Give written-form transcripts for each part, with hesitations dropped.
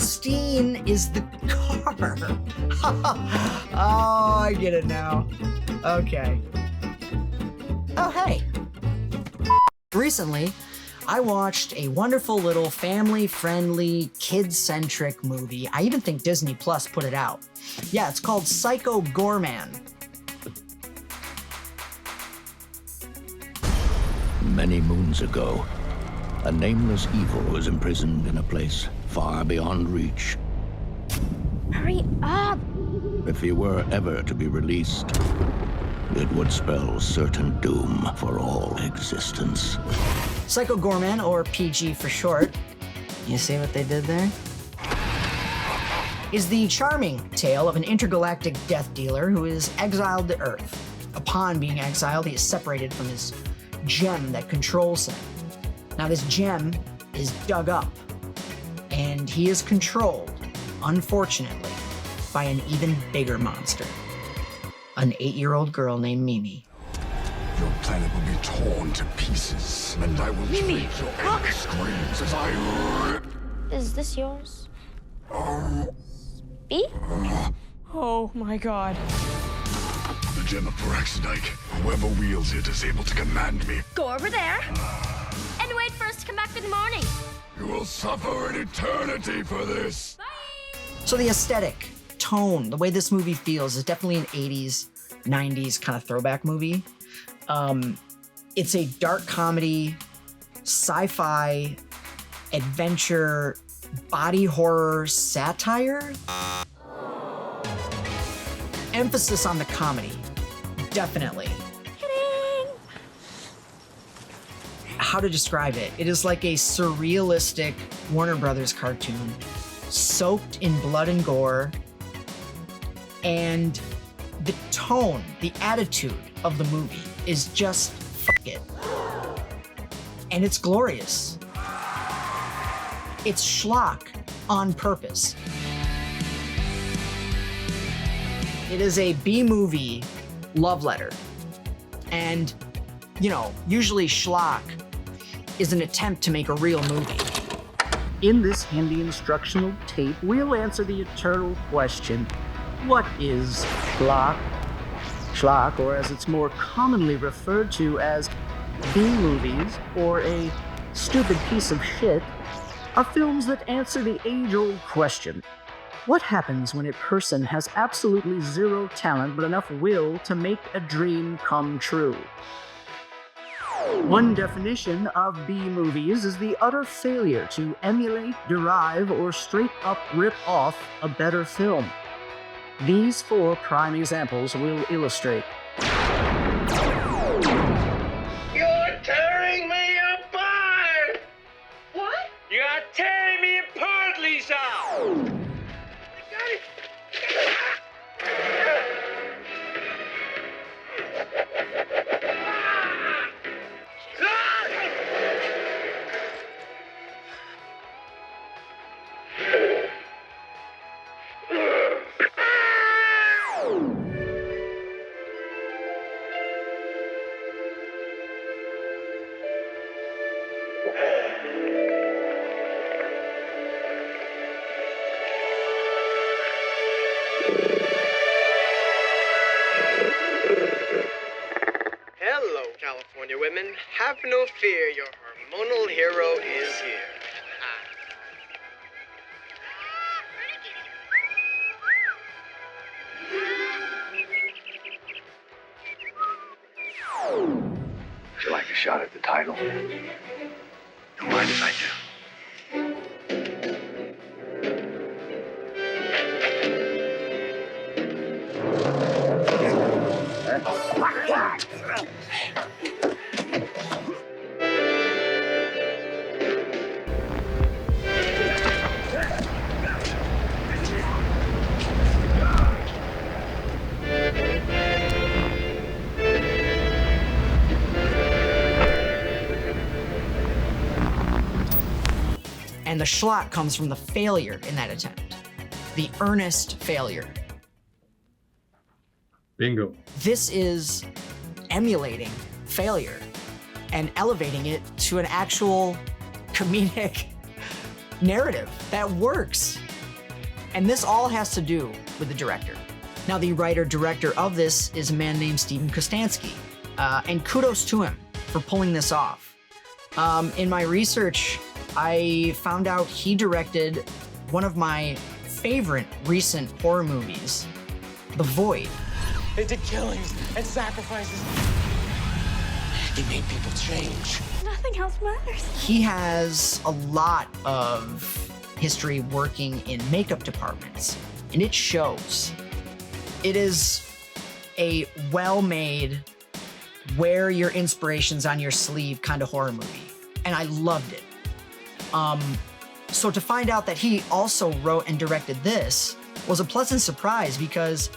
Christine is the car. Oh, I get it now. Okay. Oh, hey. Recently, I watched a wonderful little family-friendly, kid-centric movie. I even think Disney Plus put it out. Yeah, it's called Psycho Goreman. Many moons ago, a nameless evil was imprisoned in a place far beyond reach. Hurry up! If he were ever to be released, it would spell certain doom for all existence. Psycho Goreman, or PG for short, you see what they did there? Is the charming tale of an intergalactic death dealer who is exiled to Earth. Upon being exiled, he is separated from his gem that controls him. Now this gem is dug up, and he is controlled, unfortunately, by an even bigger monster. An 8-year-old girl named Mimi. Your planet will be torn to pieces, and I will treat your angry screams as I rip. Is this yours? Speak? Oh my god. The gem of Paraxidike. Whoever wields it is able to command me. Go over there and wait for us to come back in the morning. You will suffer an eternity for this. Bye! So the aesthetic, tone, the way this movie feels is definitely an 80s, 90s kind of throwback movie. It's a dark comedy, sci-fi, adventure, body horror satire. Emphasis on the comedy, definitely. Kidding! How to describe it? It is like a surrealistic Warner Brothers cartoon, soaked in blood and gore, and the tone, the attitude of the movie is just fuck it. And it's glorious. It's schlock on purpose. It is a B-movie love letter. And, you know, usually schlock is an attempt to make a real movie. In this handy instructional tape, we'll answer the eternal question, what is schlock? Schlock, or as it's more commonly referred to as B-movies, or a stupid piece of shit, are films that answer the age-old question, what happens when a person has absolutely zero talent but enough will to make a dream come true? One definition of B-movies is the utter failure to emulate, derive, or straight up rip off a better film. These 4 prime examples will illustrate. You're tearing me apart! What? You're tearing me apart, Lisa! Hello, California women. Have no fear, your hormonal hero is here. Would you like a shot at the title? Don't mind if I do. And the schlock comes from the failure in that attempt. The earnest failure. Bingo. This is emulating failure and elevating it to an actual comedic narrative that works. And this all has to do with the director. Now, the writer-director of this is a man named Steven Kostanski, and kudos to him for pulling this off. In my research, I found out he directed one of my favorite recent horror movies, The Void. They did killings and sacrifices. They made people change. Nothing else matters. He has a lot of history working in makeup departments, and it shows. It is a well-made, wear your inspirations on your sleeve kind of horror movie, and I loved it. So to find out that he also wrote and directed this was a pleasant surprise, because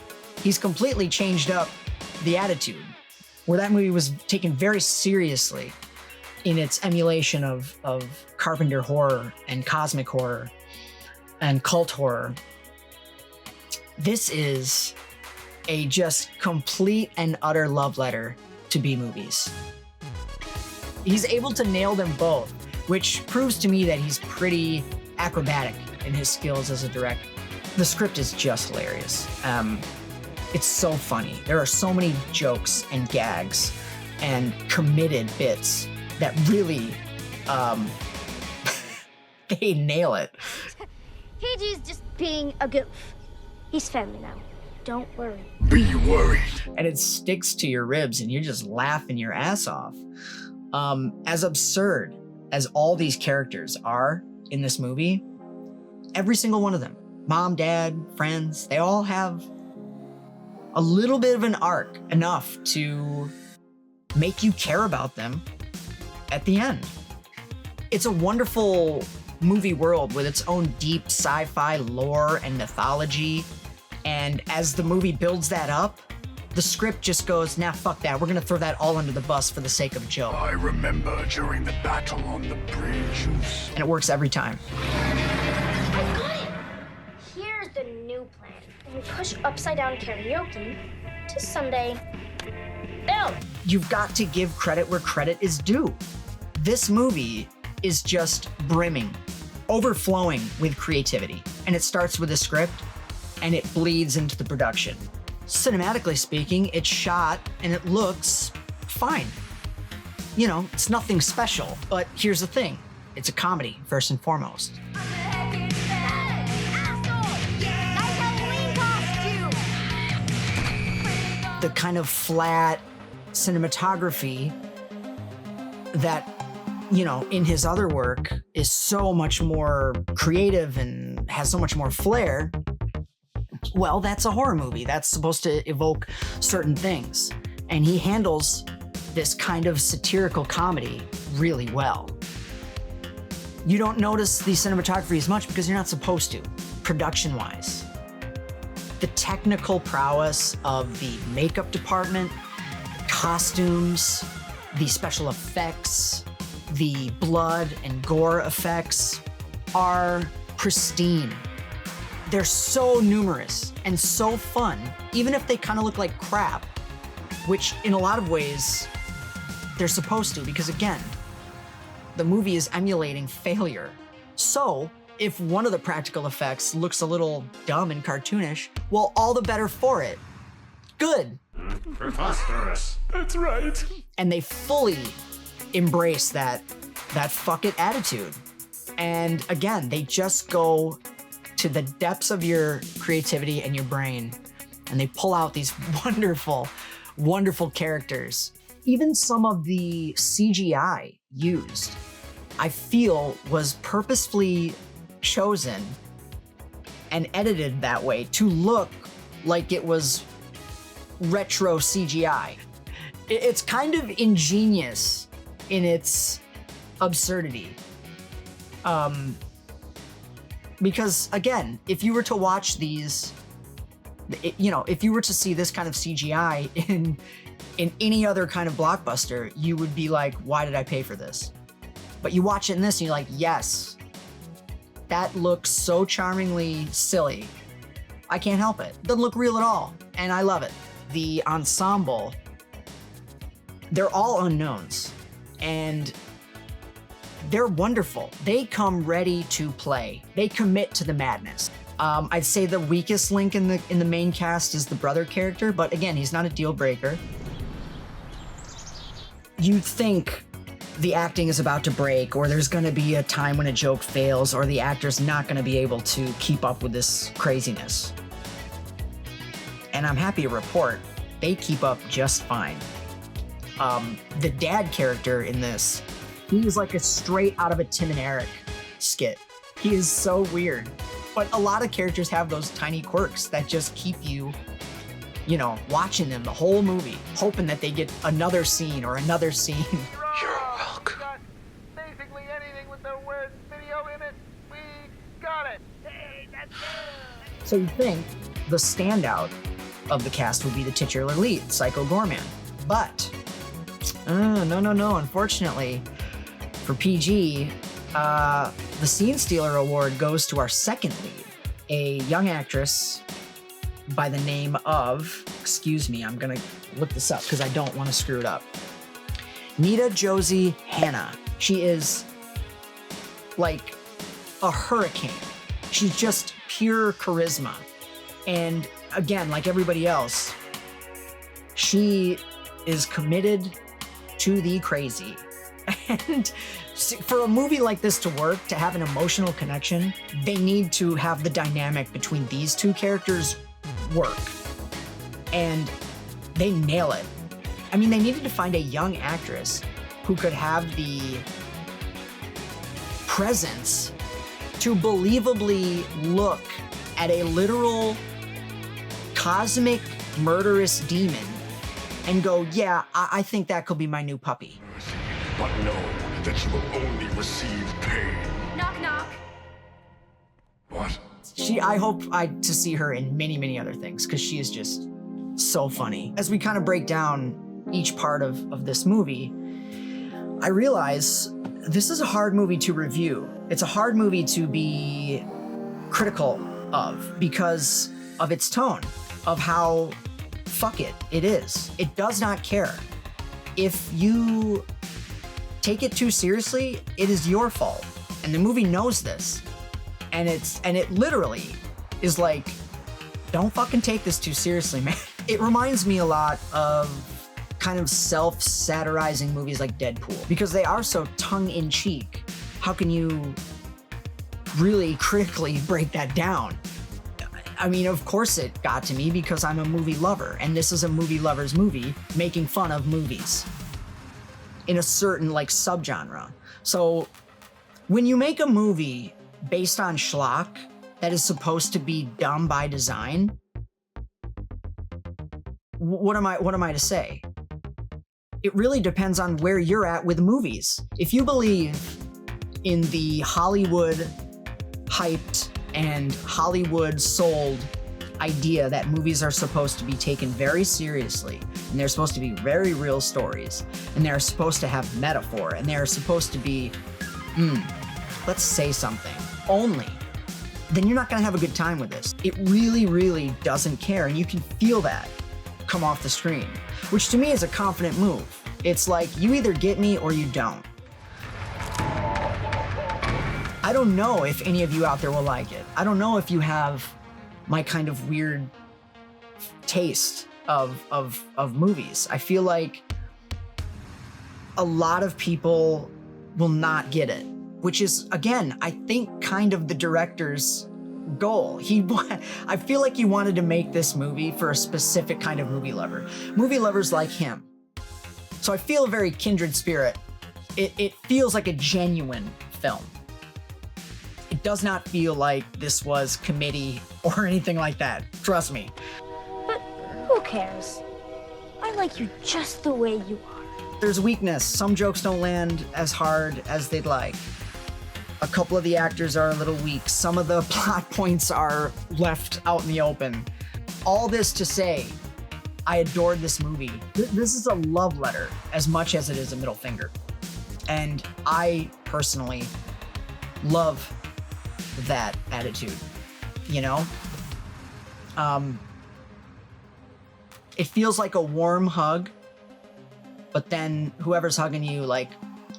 he's completely changed up the attitude, where that movie was taken very seriously in its emulation of Carpenter horror and cosmic horror and cult horror. This is a just complete and utter love letter to B-movies. He's able to nail them both, which proves to me that he's pretty acrobatic in his skills as a director. The script is just hilarious. It's so funny. There are so many jokes and gags and committed bits that really, they nail it. PG's just being a goof. He's family now. Don't worry. Be worried. And it sticks to your ribs and you're just laughing your ass off. As absurd as all these characters are in this movie, every single one of them, mom, dad, friends, they all have a little bit of an arc, enough to make you care about them at the end. It's a wonderful movie world with its own deep sci-fi lore and mythology. And as the movie builds that up, the script just goes, nah, fuck that. We're gonna throw that all under the bus for the sake of a joke. I remember during the battle on the bridge. And it works every time. I got it! Here's the new plan. We push upside down karaoke to Sunday. Boom! You've got to give credit where credit is due. This movie is just brimming, overflowing with creativity. And it starts with a script and it bleeds into the production. Cinematically speaking, it's shot and it looks fine. You know, it's nothing special, but here's the thing. It's a comedy, first and foremost. The kind of flat cinematography that, you know, in his other work is so much more creative and has so much more flair. Well, that's a horror movie. That's supposed to evoke certain things. And he handles this kind of satirical comedy really well. You don't notice the cinematography as much because you're not supposed to, production-wise. The technical prowess of the makeup department, costumes, the special effects, the blood and gore effects are pristine. They're so numerous and so fun, even if they kind of look like crap, which in a lot of ways they're supposed to, because again, the movie is emulating failure. So if one of the practical effects looks a little dumb and cartoonish, well, all the better for it. Good. Preposterous. That's right. And they fully embrace that fuck it attitude. And again, they just go to the depths of your creativity and your brain, and they pull out these wonderful, wonderful characters. Even some of the CGI used, I feel, was purposefully chosen and edited that way to look like it was retro CGI. It's kind of ingenious in its absurdity. Because again, if you were to watch these, you know, if you were to see this kind of CGI in any other kind of blockbuster, you would be like, why did I pay for this? But you watch it in this and you're like, yes, that looks so charmingly silly. I can't help it. Doesn't look real at all. And I love it. The ensemble, they're all unknowns and they're wonderful. They come ready to play. They commit to the madness. I'd say the weakest link in the main cast is the brother character, but again, he's not a deal breaker. You'd think the acting is about to break, or there's going to be a time when a joke fails, or the actor's not going to be able to keep up with this craziness. And I'm happy to report they keep up just fine. The dad character in this, he's like a straight out of a Tim and Eric skit. He is so weird. But a lot of characters have those tiny quirks that just keep you, you know, watching them the whole movie, hoping that they get another scene or another scene. You're welcome. Basically anything with the word video in it, we got it. Hey, that's good. So you think the standout of the cast would be the titular lead, Psycho Goreman. But, no. Unfortunately, for PG, the Scene Stealer Award goes to our second lead, a young actress by the name of, excuse me, I'm gonna look this up because I don't want to screw it up. Nita Josie Hannah. She is like a hurricane. She's just pure charisma. And again, like everybody else, she is committed to the crazy. And for a movie like this to work, to have an emotional connection, they need to have the dynamic between these two characters work. And they nail it. I mean, they needed to find a young actress who could have the presence to believably look at a literal cosmic murderous demon and go, yeah, I think that could be my new puppy. But know that you will only receive pain. Knock, knock. What? I hope to see her in many, many other things because she is just so funny. As we kind of break down each part of this movie, I realize this is a hard movie to review. It's a hard movie to be critical of because of its tone, of how fuck it is. It does not care. If you take it too seriously, it is your fault. And the movie knows this. And it literally is like, don't fucking take this too seriously, man. It reminds me a lot of kind of self-satirizing movies like Deadpool because they are so tongue-in-cheek. How can you really critically break that down? I mean, of course it got to me because I'm a movie lover, and this is a movie lover's movie making fun of movies in a certain like subgenre. So when you make a movie based on schlock that is supposed to be dumb by design, what am I to say? It really depends on where you're at with movies. If you believe in the Hollywood hyped and Hollywood sold idea that movies are supposed to be taken very seriously, and they're supposed to be very real stories, and they're supposed to have metaphor, and they're supposed to be, let's say something, only, then you're not gonna have a good time with this. It really, really doesn't care, and you can feel that come off the screen, which to me is a confident move. It's like, you either get me or you don't. I don't know if any of you out there will like it. I don't know if you have my kind of weird taste of movies. I feel like a lot of people will not get it, which is, again, I think kind of the director's goal. I feel like he wanted to make this movie for a specific kind of movie lover. Movie lovers like him. So I feel a very kindred spirit. It feels like a genuine film. It does not feel like this was committee or anything like that. Trust me. But who cares? I like you just the way you are. There's weakness. Some jokes don't land as hard as they'd like. A couple of the actors are a little weak. Some of the plot points are left out in the open. All this to say, I adored this movie. This is a love letter as much as it is a middle finger. And I personally love that attitude, you know? It feels like a warm hug, but then whoever's hugging you, like,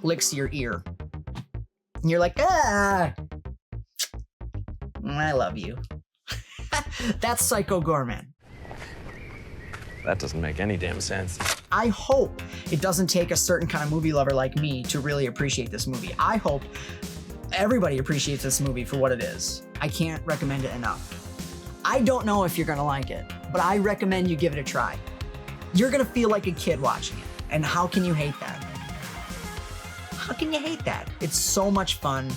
licks your ear. And you're like, ah! I love you. That's Psycho Goreman. That doesn't make any damn sense. I hope it doesn't take a certain kind of movie lover like me to really appreciate this movie. I hope everybody appreciates this movie for what it is. I can't recommend it enough. I don't know if you're gonna like it, but I recommend you give it a try. You're gonna feel like a kid watching it, and how can you hate that? How can you hate that? It's so much fun.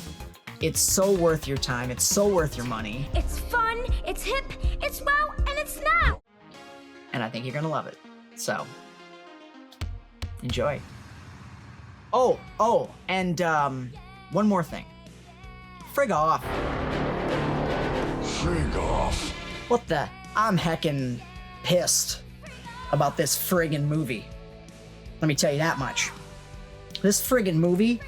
It's so worth your time. It's so worth your money. It's fun, it's hip, it's wow, and it's now. And I think you're gonna love it. So, enjoy. Oh, and one more thing. Frig off. Frig off. What the? I'm heckin' pissed about this friggin' movie. Let me tell you that much. This friggin' movie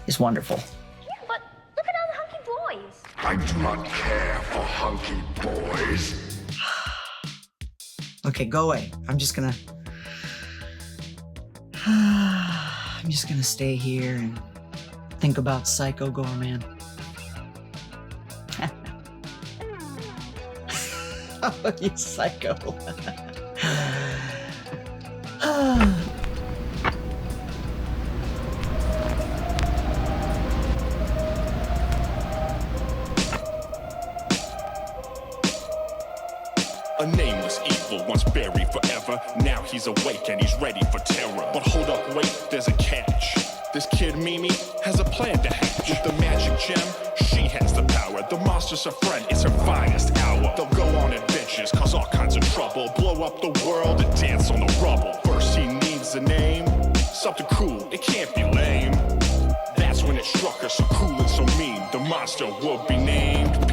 is wonderful. Yeah, but look at all the hunky boys. I do not care for hunky boys. Okay, go away. I'm just gonna stay here and think about Psycho Goreman. Oh, you psycho. A nameless evil, once buried forever. Now he's awake and he's ready for terror. But hold up, wait, there's a catch. This kid Mimi has a plan to hatch. With the magic gem, she has the power. The monster's her friend, it's her finest hour. They'll go on adventures, cause all kinds of trouble. Blow up the world and dance on the rubble. First he needs a name, something cool, it can't be lame. That's when it struck her, so cool and so mean. The monster would be named